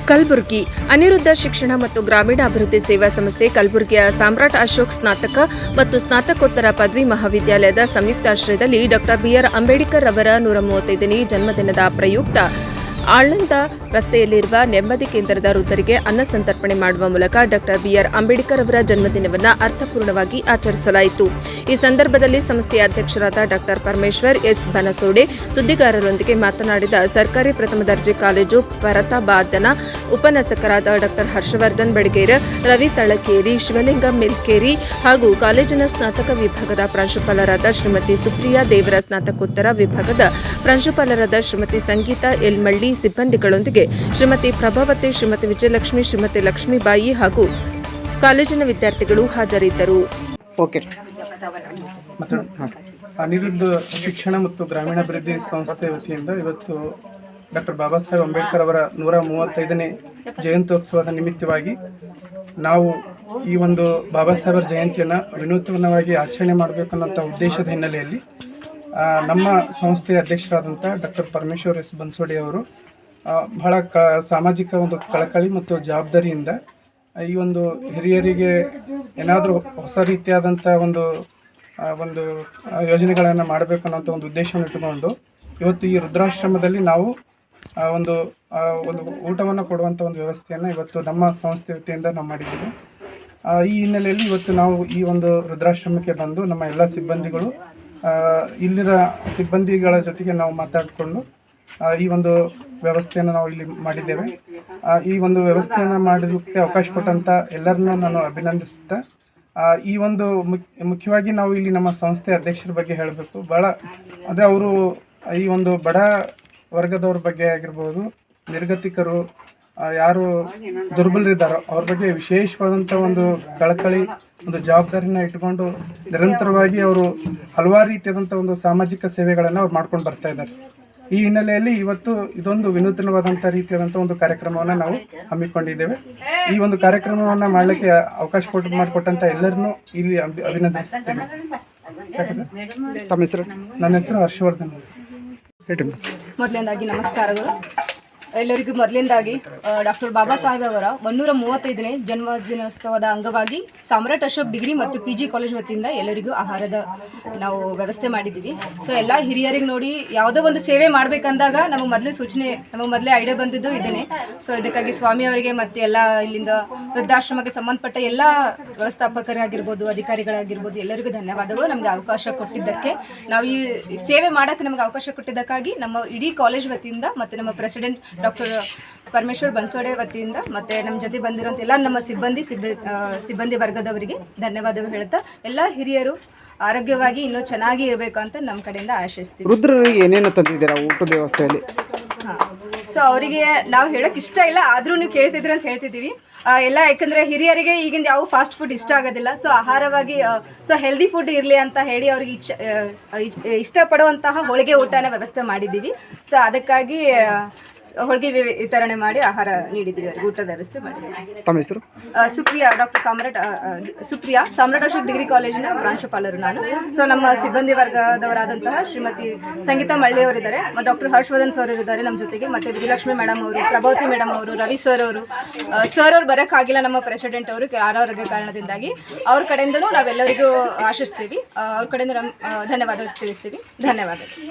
ಕಲಬುರಗಿ ಅನಿರುದ್ಧ ಶಿಕ್ಷಣ ಮತ್ತು ಗ್ರಾಮೀಣಾಭಿವೃದ್ಧಿ ಸೇವಾ ಸಂಸ್ಥೆ ಕಲಬುರಗಿಯ ಸಾಮ್ರಾಟ್ ಅಶೋಕ್ ಸ್ನಾತಕ ಮತ್ತು ಸ್ನಾತಕೋತ್ತರ ಪದವಿ ಮಹಾವಿದ್ಯಾಲಯದ ಸಂಯುಕ್ತಾಶ್ರಯದಲ್ಲಿ ಡಾ ಬಿಆರ್ ಅಂಬೇಡ್ಕರ್ ಅವರ 135ನೇ ಜನ್ಮದಿನದ ಪ್ರಯುಕ್ತ ಆಳಂದ ರಸ್ತೆಯಲ್ಲಿರುವ ನೆಮ್ಮದಿ ಕೇಂದ್ರದ ವೃದ್ಧರಿಗೆ ಅನ್ನ ಸಂತರ್ಪಣೆ ಮಾಡುವ ಮೂಲಕ ಡಾ ಬಿಆರ್ ಅಂಬೇಡ್ಕರ್ ಅವರ ಜನ್ಮದಿನವನ್ನು ಅರ್ಥಪೂರ್ಣವಾಗಿ ಆಚರಿಸಲಾಯಿತು. ಈ ಸಂದರ್ಭದಲ್ಲಿ ಸಂಸ್ಥೆಯ ಅಧ್ಯಕ್ಷರಾದ ಡಾ ಪರಮೇಶ್ವರ್ ಎಸ್ ಬನಸೋಡೆ ಸುದ್ದಿಗಾರರೊಂದಿಗೆ ಮಾತನಾಡಿದ ಸರ್ಕಾರಿ ಪ್ರಥಮ ದರ್ಜೆ ಕಾಲೇಜು ಪರತಾಬಾದನ ಉಪನ್ಯಾಸಕರಾದ ಡಾ ಹರ್ಷವರ್ಧನ್ ಬೆಡಗೇರ, ರವಿ ತಳಕೇರಿ, ಶಿವಲಿಂಗ ಮಿಲ್ಕೇರಿ ಹಾಗೂ ಕಾಲೇಜಿನ ಸ್ನಾತಕ ವಿಭಾಗದ ಪ್ರಾಂಶುಪಾಲರಾದ ಶ್ರೀಮತಿ ಸುಪ್ರಿಯಾ ದೇವರ, ಸ್ನಾತಕೋತ್ತರ ವಿಭಾಗದ ಪ್ರಾಂಶುಪಾಲರಾದ ಶ್ರೀಮತಿ ಸಂಗೀತಾ ಎಲ್ಮಳ್ಳಿ, ಸಿಬ್ಬಂದಿಗಳೊಂದಿಗೆ ಶ್ರೀಮತಿ ಪ್ರಭಾವತಿ, ಶ್ರೀಮತಿ ವಿಜಯಲಕ್ಷ್ಮಿ, ಶ್ರೀಮತಿ ಲಕ್ಷ್ಮೀಬಾಯಿ ಹಾಗೂ ಕಾಲೇಜಿನ ವಿದ್ಯಾರ್ಥಿಗಳು ಹಾಜರಿದ್ದರು. ಅನಿರುದ್ಧ ಶಿಕ್ಷಣ ಮತ್ತು ಗ್ರಾಮೀಣಾಭಿವೃದ್ಧಿ ಸಂಸ್ಥೆ ವತಿಯಿಂದ ಇವತ್ತು ಡಾಕ್ಟರ್ ಬಾಬಾ ಸಾಹೇಬ್ ಅಂಬೇಡ್ಕರ್ ಅವರ 135ನೇ ಜಯಂತ್ಯೋತ್ಸವದ ನಿಮಿತ್ತವಾಗಿ ನಾವು ಈ ಒಂದು ಬಾಬಾ ಸಾಹೇಬರ ಜಯಂತಿಯನ್ನು ವಿನೂತನವಾಗಿ ಆಚರಣೆ ಮಾಡಬೇಕನ್ನೋಂಥ ಉದ್ದೇಶದ ಹಿನ್ನೆಲೆಯಲ್ಲಿ ನಮ್ಮ ಸಂಸ್ಥೆಯ ಅಧ್ಯಕ್ಷರಾದಂಥ ಡಾಕ್ಟರ್ ಪರಮೇಶ್ವರ್ ಎಸ್ ಬನ್ಸೋಡೆ ಅವರು ಬಹಳ ಸಾಮಾಜಿಕ ಒಂದು ಕಳಕಳಿ ಮತ್ತು ಜವಾಬ್ದಾರಿಯಿಂದ ಈ ಒಂದು ಹಿರಿಯರಿಗೆ ಏನಾದರೂ ಹೊಸ ರೀತಿಯಾದಂಥ ಒಂದು ಯೋಜನೆಗಳನ್ನು ಮಾಡಬೇಕು ಅನ್ನೋಂಥ ಒಂದು ಉದ್ದೇಶವನ್ನು ಇಟ್ಟುಕೊಂಡು ಇವತ್ತು ಈ ವೃದ್ಧಾಶ್ರಮದಲ್ಲಿ ನಾವು ಒಂದು ಊಟವನ್ನು ಕೊಡುವಂಥ ಒಂದು ವ್ಯವಸ್ಥೆಯನ್ನು ಇವತ್ತು ನಮ್ಮ ಸಂಸ್ಥೆ ವತಿಯಿಂದ ನಾವು ಮಾಡಿದ್ದೀವಿ. ಈ ಹಿನ್ನೆಲೆಯಲ್ಲಿ ಇವತ್ತು ನಾವು ಈ ಒಂದು ವೃದ್ಧಾಶ್ರಮಕ್ಕೆ ಬಂದು ನಮ್ಮ ಎಲ್ಲ ಸಿಬ್ಬಂದಿಗಳು ಇಲ್ಲಿನ ಸಿಬ್ಬಂದಿಗಳ ಜೊತೆಗೆ ನಾವು ಮಾತಾಡಿಕೊಂಡು ಈ ಒಂದು ವ್ಯವಸ್ಥೆಯನ್ನು ನಾವು ಇಲ್ಲಿ ಮಾಡಿದ್ದೇವೆ. ಈ ಒಂದು ವ್ಯವಸ್ಥೆಯನ್ನು ಮಾಡೋದಕ್ಕೆ ಅವಕಾಶ ಕೊಟ್ಟಂಥ ಎಲ್ಲರನ್ನೂ ನಾನು ಅಭಿನಂದಿಸುತ್ತಾ, ಈ ಒಂದು ಮುಖ್ಯವಾಗಿ ನಾವು ಇಲ್ಲಿ ನಮ್ಮ ಸಂಸ್ಥೆ ಅಧ್ಯಕ್ಷರ ಬಗ್ಗೆ ಹೇಳಬೇಕು. ಭಾಳ ಅಂದರೆ ಅವರು ಈ ಒಂದು ಬಡ ವರ್ಗದವ್ರ ಬಗ್ಗೆ ಆಗಿರ್ಬೋದು, ನಿರ್ಗತಿಕರು, ಯಾರು ದುರ್ಬಲರಿದ್ದಾರೋ ಅವ್ರ ಬಗ್ಗೆ ವಿಶೇಷವಾದಂಥ ಒಂದು ಕಳಕಳಿ, ಒಂದು ಜವಾಬ್ದಾರಿನ ಇಟ್ಕೊಂಡು ನಿರಂತರವಾಗಿ ಅವರು ಹಲವಾರು ರೀತಿಯಾದಂಥ ಒಂದು ಸಾಮಾಜಿಕ ಸೇವೆಗಳನ್ನು ಅವ್ರು ಮಾಡ್ಕೊಂಡು ಬರ್ತಾ ಇದ್ದಾರೆ. ಈ ಹಿನ್ನೆಲೆಯಲ್ಲಿ ಇವತ್ತು ಇದೊಂದು ವಿನೂತನವಾದಂಥ ರೀತಿಯಾದಂಥ ಒಂದು ಕಾರ್ಯಕ್ರಮವನ್ನು ನಾವು ಹಮ್ಮಿಕೊಂಡಿದ್ದೇವೆ. ಈ ಒಂದು ಕಾರ್ಯಕ್ರಮವನ್ನು ಮಾಡಲಿಕ್ಕೆ ಅವಕಾಶ ಮಾಡಿಕೊಟ್ಟಂಥ ಎಲ್ಲರನ್ನೂ ಇಲ್ಲಿ ಅಭಿನಂದಿಸುತ್ತೇನೆ. ತಮ್ಮ ಹೆಸರು? ನನ್ನ ಹೆಸರು ಹರ್ಷವರ್ಧನ್. ಮೊದಲನೇದಾಗಿ ನಮಸ್ಕಾರಗಳು ಎಲ್ಲರಿಗೂ. ಮೊದಲನೇದಾಗಿ ಡಾಕ್ಟರ್ ಬಾಬಾ ಸಾಹೇಬ್ ಅವರ 135ನೇ ಜನ್ಮದಿನೋತ್ಸವದ ಅಂಗವಾಗಿ ಸಾಮ್ರಾಟ್ ಅಶೋಕ್ ಡಿಗ್ರಿ ಮತ್ತು PG ಕಾಲೇಜ್ ವತಿಯಿಂದ ಎಲ್ಲರಿಗೂ ಆಹಾರದ ನಾವು ವ್ಯವಸ್ಥೆ ಮಾಡಿದ್ದೀವಿ. ಸೊ ಎಲ್ಲ ಹಿರಿಯರಿಗೆ ನೋಡಿ ಯಾವುದೋ ಒಂದು ಸೇವೆ ಮಾಡಬೇಕಂದಾಗ ನಮಗೆ ಮೊದಲೇ ಐಡಿಯಾ ಬಂದಿದ್ದು ಇದನ್ನೇ. ಸೊ ಇದಕ್ಕಾಗಿ ಸ್ವಾಮಿ ಅವರಿಗೆ ಮತ್ತು ಎಲ್ಲ ಇಲ್ಲಿಂದ ವೃದ್ಧಾಶ್ರಮಕ್ಕೆ ಸಂಬಂಧಪಟ್ಟ ಎಲ್ಲ ವ್ಯವಸ್ಥಾಪಕರಾಗಿರ್ಬೋದು, ಅಧಿಕಾರಿಗಳಾಗಿರ್ಬೋದು, ಎಲ್ಲರಿಗೂ ಧನ್ಯವಾದಗಳು. ನಮಗೆ ಅವಕಾಶ ಕೊಟ್ಟಿದ್ದಕ್ಕೆ, ನಾವು ಈ ಸೇವೆ ಮಾಡೋಕ್ಕೆ ನಮಗೆ ಅವಕಾಶ ಕೊಟ್ಟಿದ್ದಕ್ಕಾಗಿ ನಮ್ಮ ಇಡೀ ಕಾಲೇಜ್ ವತಿಯಿಂದ ಮತ್ತು ನಮ್ಮ ಪ್ರೆಸಿಡೆಂಟ್ ಡಾಕ್ಟರ್ ಪರಮೇಶ್ವರ್ ಬನ್ಸೋಡೆ ವತಿಯಿಂದ ಮತ್ತು ನಮ್ಮ ಜೊತೆ ಬಂದಿರೋಂಥ ಎಲ್ಲ ನಮ್ಮ ಸಿಬ್ಬಂದಿ ವರ್ಗದವರಿಗೆ ಧನ್ಯವಾದಗಳು ಹೇಳ್ತಾ, ಎಲ್ಲ ಹಿರಿಯರು ಆರೋಗ್ಯವಾಗಿ ಇನ್ನೂ ಚೆನ್ನಾಗಿ ಇರಬೇಕು ಅಂತ ನಮ್ಮ ಕಡೆಯಿಂದ ಆಶಿಸ್ತೀವಿ. ವೃದ್ಧರಿಗೆ ಏನೇನು ತಂದಿದ್ದೀರಾ ಊಟದ ವ್ಯವಸ್ಥೆಯಲ್ಲಿ? ಸೊ ಅವರಿಗೆ ನಾವು ಹೇಳೋಕೆ ಇಷ್ಟ ಇಲ್ಲ, ಆದರೂ ನೀವು ಕೇಳ್ತಿದ್ರೆ ಅಂತ ಹೇಳ್ತಿದ್ದೀವಿ ಎಲ್ಲ. ಯಾಕಂದರೆ ಹಿರಿಯರಿಗೆ ಈಗಿಂದ ಯಾವ ಫಾಸ್ಟ್ ಫುಡ್ ಇಷ್ಟ ಆಗೋದಿಲ್ಲ. ಸೊ ಆಹಾರವಾಗಿ ಹೆಲ್ದಿ ಫುಡ್ ಇರಲಿ ಅಂತ ಹೇಳಿ ಅವ್ರಿಗೆ ಇಷ್ಟಪಡುವಂತಹ ಹೋಳಿಗೆ ಊಟನ ವ್ಯವಸ್ಥೆ ಮಾಡಿದ್ದೀವಿ. ಸೊ ಅದಕ್ಕಾಗಿ ಹೋಳಿಗೆ ವಿತರಣೆ ಮಾಡಿ ಆಹಾರ ನೀಡಿದ್ದೀವಿ, ಅವರಿಗೆ ಊಟದ ವ್ಯವಸ್ಥೆ ಮಾಡಿದ್ದೀವಿ. ತಮ್ಮ ಹೆಸರು? ಸುಪ್ರಿಯಾ, ಡಾಕ್ಟರ್ ಸಾಮ್ರಾಟ್ ಅಶೋಕ್ ಡಿಗ್ರಿ ಕಾಲೇಜಿನ ಪ್ರಾಂಶುಪಾಲರು ನಾನು. ಸೊ ನಮ್ಮ ಸಿಬ್ಬಂದಿ ವರ್ಗದವರಾದಂತಹ ಶ್ರೀಮತಿ ಸಂಗೀತಾ ಮಳ್ಳಿ ಅವರಿದ್ದಾರೆ, ಮತ್ತು ಡಾಕ್ಟರ್ ಹರ್ಷವರ್ಧನ್ ಸರ್ ಇದ್ದಾರೆ ನಮ್ಮ ಜೊತೆಗೆ, ಮತ್ತು ವಿಜಯಲಕ್ಷ್ಮಿ ಮೇಡಮ್ ಅವರು, ಪ್ರಭಾವತಿ ಮೇಡಮ್ ಅವರು, ರವಿ ಸರ್ ಅವರು ಬರೋಕ್ಕಾಗಿಲ್ಲ ನಮ್ಮ ಪ್ರೆಸಿಡೆಂಟ್ ಅವರು ಅನಾರೋಗ್ಯ ಕಾರಣದಿಂದಾಗಿ. ಅವ್ರ ಕಡೆಯಿಂದನೂ ನಾವೆಲ್ಲರಿಗೂ ಆಶಿಸ್ತೀವಿ, ಅವ್ರ ಕಡೆಯಿಂದ ಧನ್ಯವಾದ ತಿಳಿಸ್ತೀವಿ. ಧನ್ಯವಾದಗಳು.